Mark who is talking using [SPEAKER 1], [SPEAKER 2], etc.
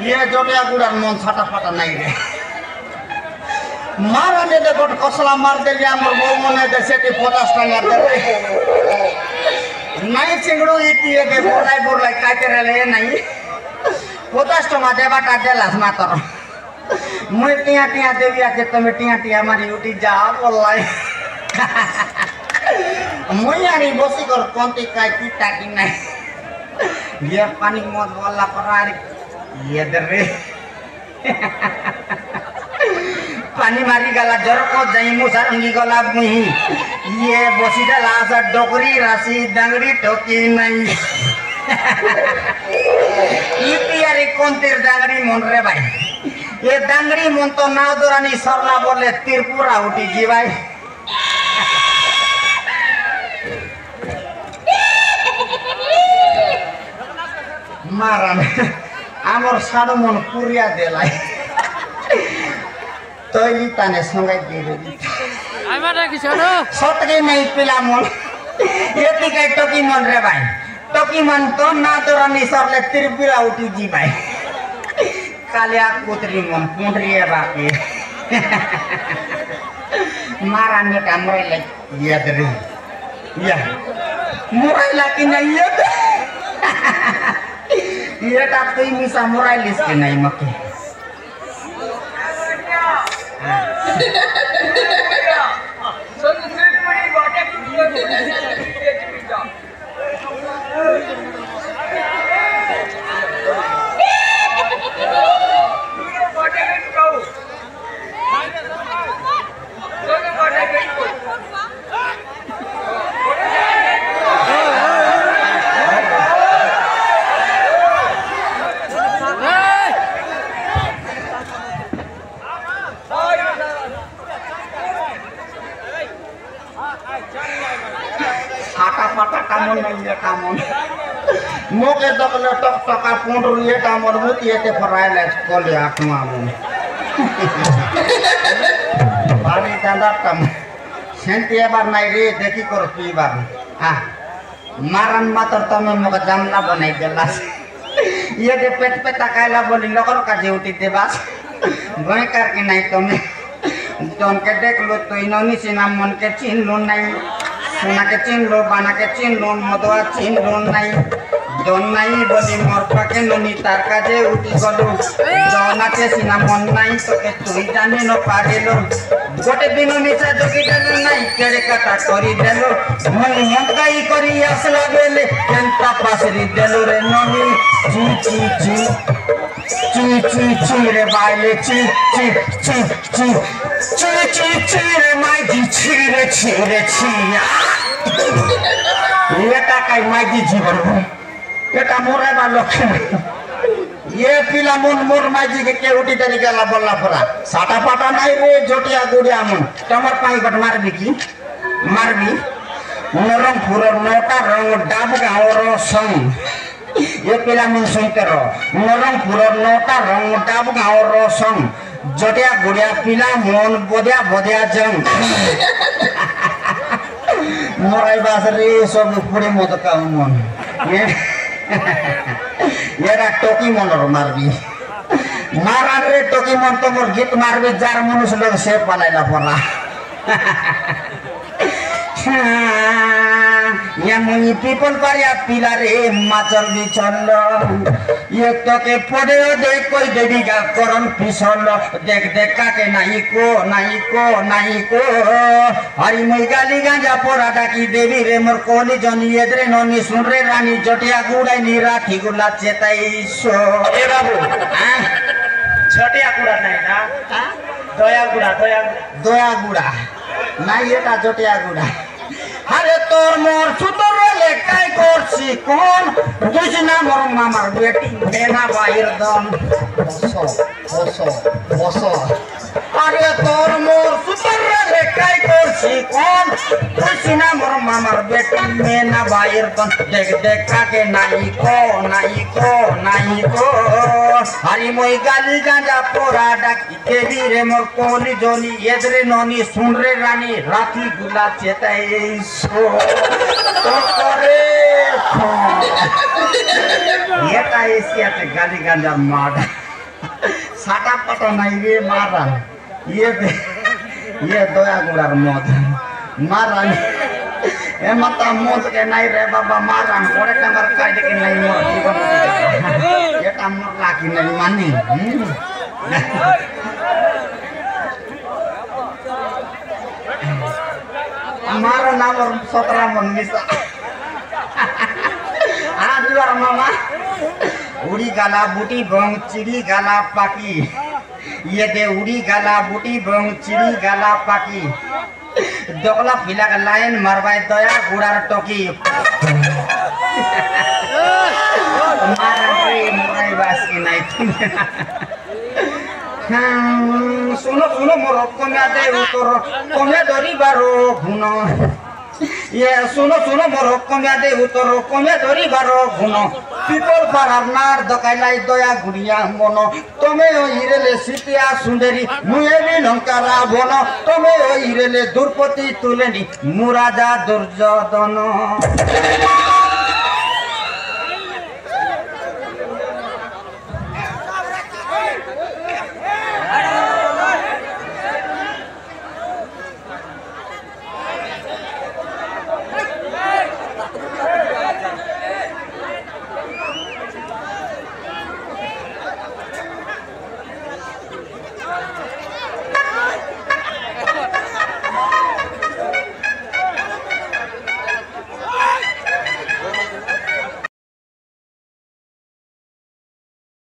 [SPEAKER 1] ये जोटिया गुड़ार मन छाटा फाटा नहीं रे मारा ने दे गोट कसला मार दे लिया मोर बहू मने दे सेटी 50 टांगा दे नहीं चिंगड़ू इती के बोलाई काटे रे नहीं 50 टका देबा टा देलास मातर मुई टिया टिया देविया के तुम टिया टिया मारी उठी जा बोलाई मुई आनी बसी कर कोंती काय की टाकी नहीं ये पानी मत वाला परारी ये दरे पानी मारी गला जर को जाई मुसारंगी गला मुही ये बसीदा लासा डोकरी राशि डांगरी टोकी नहीं इतियारी कोंतीर डांगरी मन रे भाई ये डांगरी मन तो नाव दोरानी सरना बोले त्रिपुरा उठी जी भाई मारन आमर साडो मन पुरिया देलाई तैली ताने संगाई देबे आमारा कि छोरो सटके नहीं पिला मन यति काय टकी मन रे भाई टकी मन तो ना दोरानी सरले त्रिपुरा उठी जी भाई कालिया कुतरी मन पुंडरिया बाकी मारा ने कामरे ले याद रे या मोराई लाकी नहीं ये टाप तो मिसा मोराई लिस के नहीं मके कामन नहीं ये कामन मोके दकले टक टका पुंडरू ये कामन मुती ये फराय ले कोले आत्मा मन बारी दादा कम सेंती बार नहीं रे देखी कर तू बार हां मारन मातर तमे मोके जामना बनाई देलास ये दे पेट पे तकायला बोली लकर का जेउटी दे बास गय कर के नहीं तमे जोन के देख लो तो इनोनी से नाम मन के चिन्ह लो नहीं सोना के चिन्ह लो बाना के चिन्ह लो मदवा चिन्ह लो नहीं जोन नहीं बोली मोर पाके ननी तार का जे उठी गलो जोना के सिना मन नहीं तो के तुई जाने न पागे लो गोटे दिन निचा जोगी देलो नहीं केड़े कटा करी देलो मन मन काई करी असला गेले केंता पासरी देलो रे ननी ची ची ची ची ची ची रे बाले ची ची ची ची ची ची ची रे माई ची रे ची रे ची ये ता काई माई जी जीवन এটা মোরে বা লক্ষণ ये पिला मन मोर माजी के उठी तरी गला बोला परा साटा पाटा नहीं रे जोटिया गुड़िया मन तमर पाई बट मारबी की मारबी नरम फुरर नोटा रंग डाब गावर संग ये पिला मन सुनते रो नरम फुरर नोटा रंग डाब गावर संग जोटिया गुड़िया पिला मन बोदिया बोदिया जंग मोराई बास रे सब पुरे मत का मन ये टोकी मन मारबी मारा रे टोकी मन तो मोर गीत मारबी जार मनुष्य लोग से पलाइला पड़ा ये मुई पीपल पारिया पिला रे माचर बिछल ये तो के पड़े देख कोई देवी गा करन पिसल देख देख काके नहीं को हरी मुई गाली गांजा पोरा डाकी देवी रे मोर कोली जनी एदरे ननी सुन रे रानी जटिया गुड़ाई नी राखी गुला चेताईसो
[SPEAKER 2] ए बाबू छटिया गुड़ा नहीं ना दया गुड़ा
[SPEAKER 1] নাই এটা জটিয়া গুড়া আরে তোর মোর সুতর লেখাই করছি কোন বুঝি না মোর মামার বেটি বেনা বাইর দম বস আরে তোর মোর সুতর লেখাই করছি কোন বুঝি না মোর মামার বেটি মেনা বাইর দম দেখ দেখ কাকে নাই কো হারি মই গালি গাঁজা পোড়া ডাকি দেবী রে মোর কোলি জনি এদরে ননি শুন রে রানী রাতি গুলা চেতাইছো তো করে এটা এসিয়াতে গালি গাঁজা মার সাটা পাটা নাই রে মারা ইয়ে দয়া গুড়ার মদ মারান এ মাতা মদ কে নাই রে বাবা মারান পরে কামার কাইডে কে নাই মোর জীবন এটা মোর লাগি নাই মানি हमारा नाम और 17 मन मिसा हाँ जुआर मामा उड़ी गाला बूटी बंग चिड़ी गाला पाकी ये दे उड़ी गाला बूटी बंग चिड़ी गाला पाकी दोगला फिला का लाइन मारवाए दया गुड़ार टोकी मारा रे मुराई बास की नहीं सुनो मोर कमे दे उतर कमे धरी बारो घुन ये सुनो मोर कमे दे उतर कमे धरी बारो घुन पिपल पारार नार दकाइलाई दया गुड़िया मन तमे ओ हिरेले सिटिया सुंदरी मुएली लंकारा बन तमे ओ हिरेले दुर्पति तुलेनी मुराजा दुर्योधन